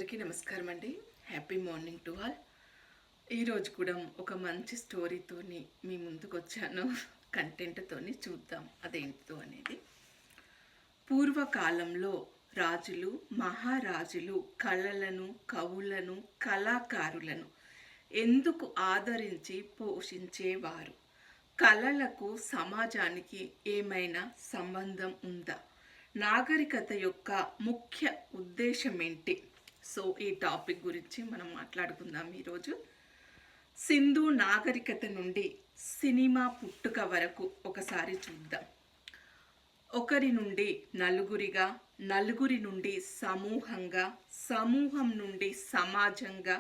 అందరికీ నమస్కారం అండి. Happy morning to all. ఈరోజు కూడా ఒక మంచి స్టోరీతోని మీ ముందుకు వచ్చాను. కంటెంట్తోని చూద్దాం అదేంటిదో అనేది. పూర్వకాలంలో రాజులు, మహారాజులు కళలను, కవులను, కళాకారులను ఎందుకు ఆదరించి పోషించేవారు? కళలకు సమాజానికి ఏమైనా సంబంధం ఉందా? నాగరికత యొక్క ముఖ్య ఉద్దేశం ఏంటి? సో ఈ టాపిక్ గురించి మనం మాట్లాడుకుందాం ఈరోజు. సింధు నాగరికత నుండి సినిమా పుట్టుక వరకు ఒకసారి చూద్దాం. ఒకరి నుండి నలుగురిగా, నలుగురి నుండి సమూహంగా, సమూహం నుండి సమాజంగా,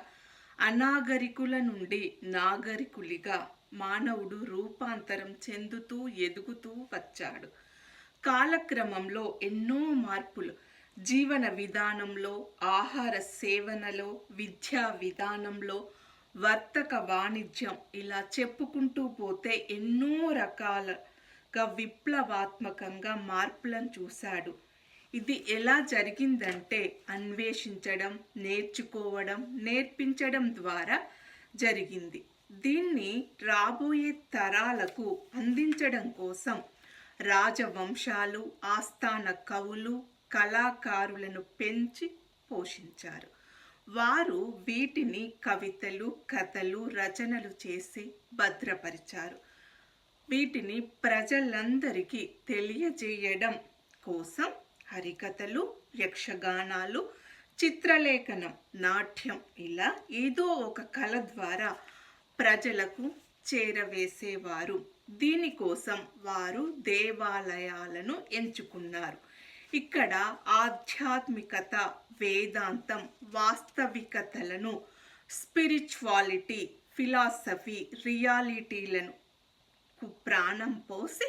అనాగరికుల నుండి నాగరికులిగా మానవుడు రూపాంతరం చెందుతూ ఎదుగుతూ వచ్చాడు. కాలక్రమంలో ఎన్నో మార్పులు జీవన విధానంలో, ఆహార సేవనలో, విద్యా విధానంలో, వర్తక వాణిజ్యం ఇలా చెప్పుకుంటూ పోతే ఎన్నో రకాలుగా విప్లవాత్మకంగా మార్పులను చూశాడు. ఇది ఎలా జరిగిందంటే అన్వేషించడం, నేర్చుకోవడం, నేర్పించడం ద్వారా జరిగింది. దీన్ని రాబోయే తరాలకు అందించడం కోసం రాజవంశాలు, ఆస్థాన కవులు, కళాకారులను పెంచి పోషించారు. వారు వీటిని కవితలు, కథలు, రచనలు చేసి భద్రపరిచారు. వీటిని ప్రజలందరికీ తెలియజేయడం కోసం హరికథలు, యక్షగానాలు, చిత్రలేఖనం, నాట్యం ఇలా ఏదో ఒక కళ ద్వారా ప్రజలకు చేరవేసేవారు. దీనికోసం వారు దేవాలయాలను ఎంచుకున్నారు. ఇక్కడ ఆధ్యాత్మికత, వేదాంతం, వాస్తవికతలను, స్పిరిచువాలిటీ, ఫిలాసఫీ, రియాలిటీలను ప్రాణం పోసి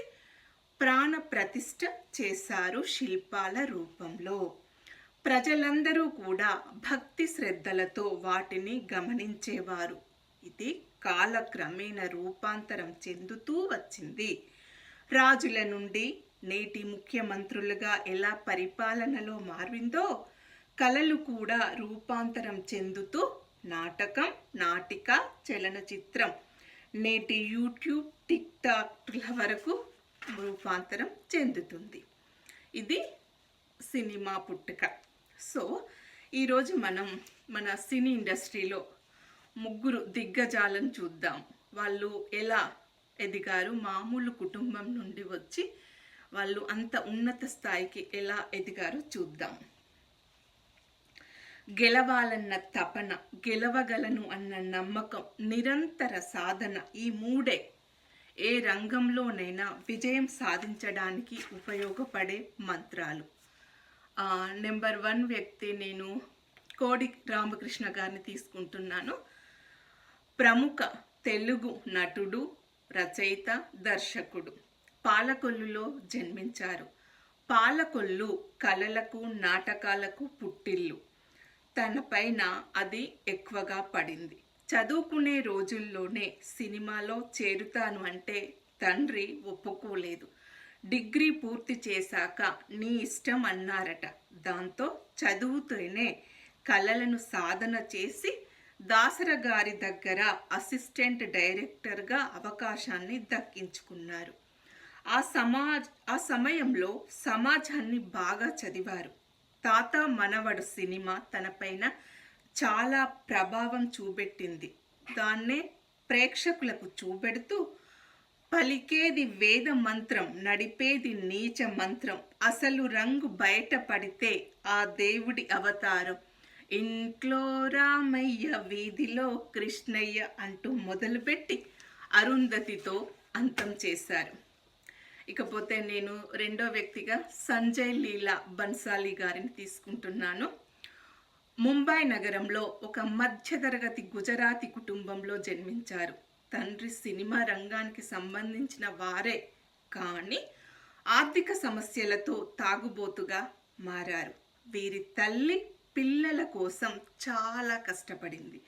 ప్రాణ ప్రతిష్ఠ చేశారు శిల్పాల రూపంలో. ప్రజలందరూ కూడా భక్తి శ్రద్ధలతో వాటిని గమనించేవారు. ఇది కాలక్రమేణా రూపాంతరం చెందుతూ వచ్చింది. రాజుల నుండి నేటి ముఖ్యమంత్రులుగా ఎలా పరిపాలనలో మారిందో కళలు కూడా రూపాంతరం చెందుతూ నాటకం, నాటిక, చలనచిత్రం, నేటి యూట్యూబ్, టిక్ టాక్ల వరకు రూపాంతరం చెందుతుంది. ఇది సినిమా పుట్టుక. సో ఈరోజు మనం మన సినీ ఇండస్ట్రీలో ముగ్గురు దిగ్గజాలను చూద్దాం. వాళ్ళు ఎలా ఎదిగారు, మామూలు కుటుంబం నుండి వచ్చి వాళ్ళు అంత ఉన్నత స్థాయికి ఎలా ఎదిగారో చూద్దాం. గెలవాలన్న తపన, గెలవగలను అన్న నమ్మకం, నిరంతర సాధన, ఈ మూడే ఏ రంగంలోనైనా విజయం సాధించడానికి ఉపయోగపడే మంత్రాలు. నెంబర్ 1 వ్యక్తి నేను కోడి రామకృష్ణ గారిని తీసుకుంటున్నాను. ప్రముఖ తెలుగు నటుడు, రచయిత, దర్శకుడు. పాలకొల్లులో జన్మించారు. పాలకొల్లు కళలకు, నాటకాలకు పుట్టిల్లు. తన పైన అది ఎక్కువగా పడింది. చదువుకునే రోజుల్లోనే సినిమాలో చేరుతాను అంటే తండ్రి ఒప్పుకోలేదు. డిగ్రీ పూర్తి చేశాక నీ ఇష్టం అన్నారట. దాంతో చదువుతూనే కళలను సాధన చేసి దాసర గారి దగ్గర అసిస్టెంట్ డైరెక్టర్గా అవకాశాన్ని దక్కించుకున్నారు. ఆ సమయంలో సమాజాన్ని బాగా చదివారు. తాత మనవడు సినిమా తనపైన చాలా ప్రభావం చూపెట్టింది. దాన్నే ప్రేక్షకులకు చూపెడుతూ పలికేది వేద మంత్రం, నడిపేది నీచ మంత్రం, అసలు రంగు బయటపడితే ఆ దేవుడి అవతారం, ఇంట్లో రామయ్య, వీధిలో కృష్ణయ్య అంటూ మొదలుపెట్టి అరుంధతితో అంతం చేశారు. ఇకపోతే నేను రెండో వ్యక్తిగా సంజయ్ లీలా బన్సాలి గారిని తీసుకుంటున్నాను. ముంబై నగరంలో ఒక మధ్యతరగతి గుజరాతీ కుటుంబంలో జన్మించారు. తండ్రి సినిమా రంగానికి సంబంధించిన వారే, కానీ ఆర్థిక సమస్యలతో తాగుబోతుగా మారారు. వీరి తల్లి పిల్లల కోసం చాలా కష్టపడింది.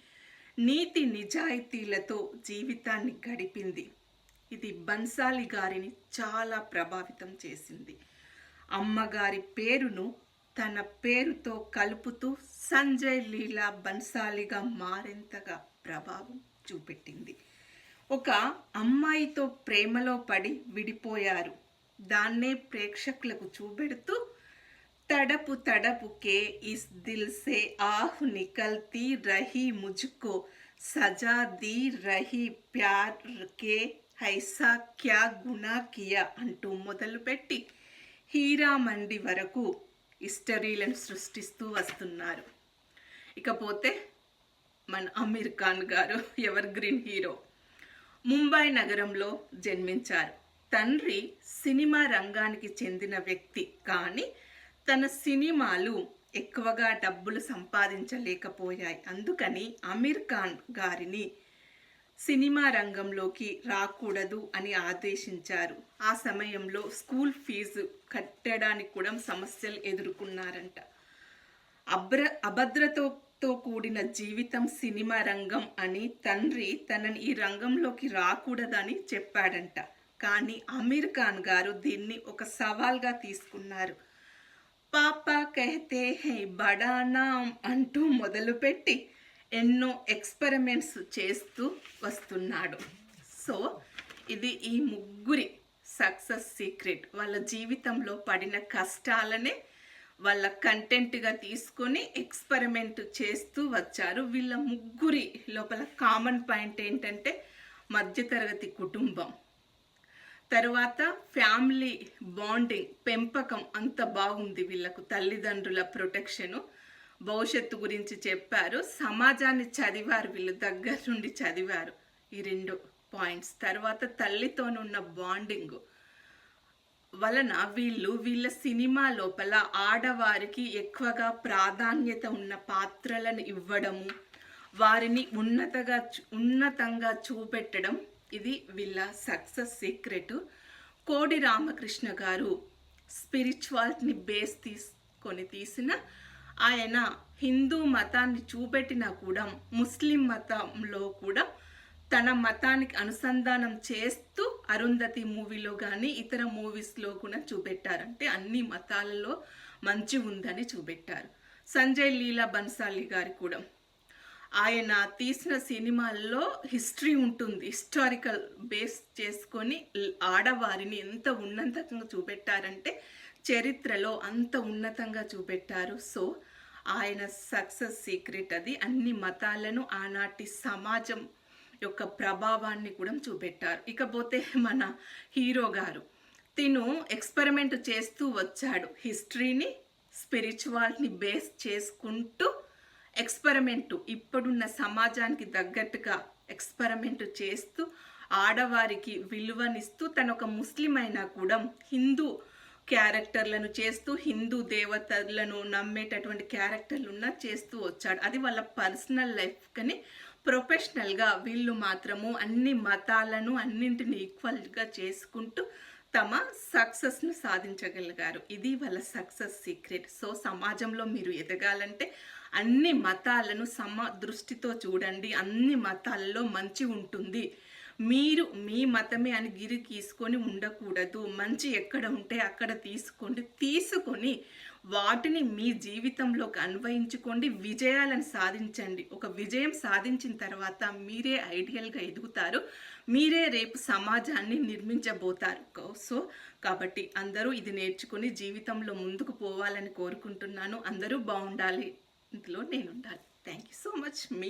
నీతి నిజాయితీలతో జీవితాన్ని గడిపింది. ఇది బన్సాలి గారిని చాలా ప్రభావితం చేసింది. అమ్మగారి పేరును తన పేరుతో కలుపుతూ సంజయ్ లీలా బన్సాలిగా మారేంతగా ప్రభావం చూపెట్టింది. ఒక అమ్మాయితో ప్రేమలో పడి విడిపోయారు. దాన్నే ప్రేక్షకులకు చూపెడుతూ తడపు తడపుకే ఇస్ దిల్ సే ఆహ్ నికల్తీ రహీ ముజ్కో సజా दी రహీ ప్యార్ కే హైసా క్యా గునా కియా అంటూ మొదలుపెట్టి హీరామండి వరకు హిస్టరీలను సృష్టిస్తూ వస్తున్నారు. ఇకపోతే మన అమీర్ ఖాన్ గారు ఎవర్ గ్రీన్ హీరో. ముంబై నగరంలో జన్మించారు. తండ్రి సినిమా రంగానికి చెందిన వ్యక్తి, కానీ తన సినిమాలు ఎక్కువగా డబ్బులు సంపాదించలేకపోయాయి. అందుకని అమీర్ ఖాన్ గారిని సినిమా రంగంలోకి రాకూడదు అని ఆదేశించారు. ఆ సమయంలో స్కూల్ ఫీజు కట్టడానికి కూడా సమస్యలు ఎదుర్కొన్నారంట. అభద్రతతో కూడిన జీవితం సినిమా రంగం అని తండ్రి తనని ఈ రంగంలోకి రాకూడదని చెప్పాడంట. కానీ అమీర్ ఖాన్ గారు దీన్ని ఒక సవాల్గా తీసుకున్నారు. పాపా కహతే హై బడా నామ్ అంటూ మొదలుపెట్టి ఎన్నో ఎక్స్పెరిమెంట్స్ చేస్తూ వస్తున్నాడు. సో ఇది ఈ ముగ్గురి సక్సెస్ సీక్రెట్. వాళ్ళ జీవితంలో పడిన కష్టాలనే వాళ్ళ కంటెంట్గా తీసుకొని ఎక్స్పెరిమెంట్ చేస్తూ వచ్చారు. వీళ్ళ ముగ్గురి లోపల కామన్ పాయింట్ ఏంటంటే మధ్యతరగతి కుటుంబం, తర్వాత ఫ్యామిలీ బాండింగ్, పెంపకం అంత బాగుంది వీళ్ళకు, తల్లిదండ్రుల ప్రొటెక్షను, భవిష్యత్తు గురించి చెప్పారు, సమాజాన్ని చదివారు, వీళ్ళు దగ్గర నుండి చదివారు. ఈ 2 పాయింట్స్. తర్వాత తల్లితోనున్న బాండింగ్ వలన వీళ్ళ సినిమా లోపల ఆడవారికి ఎక్కువగా ప్రాధాన్యత ఉన్న పాత్రలను ఇవ్వడము, వారిని ఉన్నతంగా చూపెట్టడం, ఇది వీళ్ళ సక్సెస్ సీక్రెట్. కోడి రామకృష్ణ గారు స్పిరిచువాలిటీని బేస్ తీసుకొని తీసిన ఆయన హిందూ మతాన్ని చూపెట్టినా కూడా ముస్లిం మతంలో కూడా తన మతానికి అనుసంధానం చేస్తూ అరుంధతి మూవీలో కానీ ఇతర మూవీస్లో కూడా చూపెట్టారంటే అన్ని మతాలలో మంచి ఉందని చూపెట్టారు. సంజయ్ లీలా బన్సాలి గారి కూడా ఆయన తీసిన సినిమాల్లో హిస్టరీ ఉంటుంది, హిస్టారికల్ బేస్ చేసుకొని ఆడవారిని ఎంత ఉన్నతంగా చూపెట్టారంటే చరిత్రలో అంత ఉన్నతంగా చూపెట్టారు. సో ఆయన సక్సెస్ సీక్రెట్ అది. అన్ని మతాలను, ఆనాటి సమాజం యొక్క ప్రభావాన్ని కూడా చూపెట్టారు. ఇకపోతే మన హీరో గారు తిను ఎక్స్పెరిమెంట్ చేస్తూ వచ్చాడు. హిస్టరీని, స్పిరిచువాలిటీని బేస్ చేసుకుంటూ ఎక్స్పెరిమెంటు, ఇప్పుడున్న సమాజానికి తగ్గట్టుగా ఎక్స్పెరిమెంట్ చేస్తూ ఆడవారికి విలువనిస్తూ, తను ఒక ముస్లిం అయినా కూడా హిందూ క్యారెక్టర్లను చేస్తూ హిందూ దేవతలను నమ్మేటటువంటి క్యారెక్టర్లున్నా చేస్తూ వచ్చాడు. అది వాళ్ళ పర్సనల్ లైఫ్. కానీ ప్రొఫెషనల్గా వీళ్ళు మాత్రము అన్ని మతాలను అన్నింటిని ఈక్వల్గా చేసుకుంటూ తమ సక్సెస్ను సాధించగలిగారు. ఇది వాళ్ళ సక్సెస్ సీక్రెట్. సో సమాజంలో మీరు ఎదగాలంటే అన్ని మతాలను దృష్టితో చూడండి. అన్ని మతాల్లో మంచి ఉంటుంది. మీరు మీ మతమే అని గిరి తీసుకొని ఉండకూడదు. మంచి ఎక్కడ ఉంటే అక్కడ తీసుకొని వాటిని మీ జీవితంలోకి అన్వయించుకోండి, విజయాలను సాధించండి. ఒక విజయం సాధించిన తర్వాత మీరే ఐడియల్గా ఎదుగుతారు, మీరే రేపు సమాజాన్ని నిర్మించబోతారు. సో కాబట్టి అందరూ ఇది నేర్చుకుని జీవితంలో ముందుకు పోవాలని కోరుకుంటున్నాను. అందరూ బాగుండాలి, ఇందులో నేను ఉండాలి. Thank you so much. Me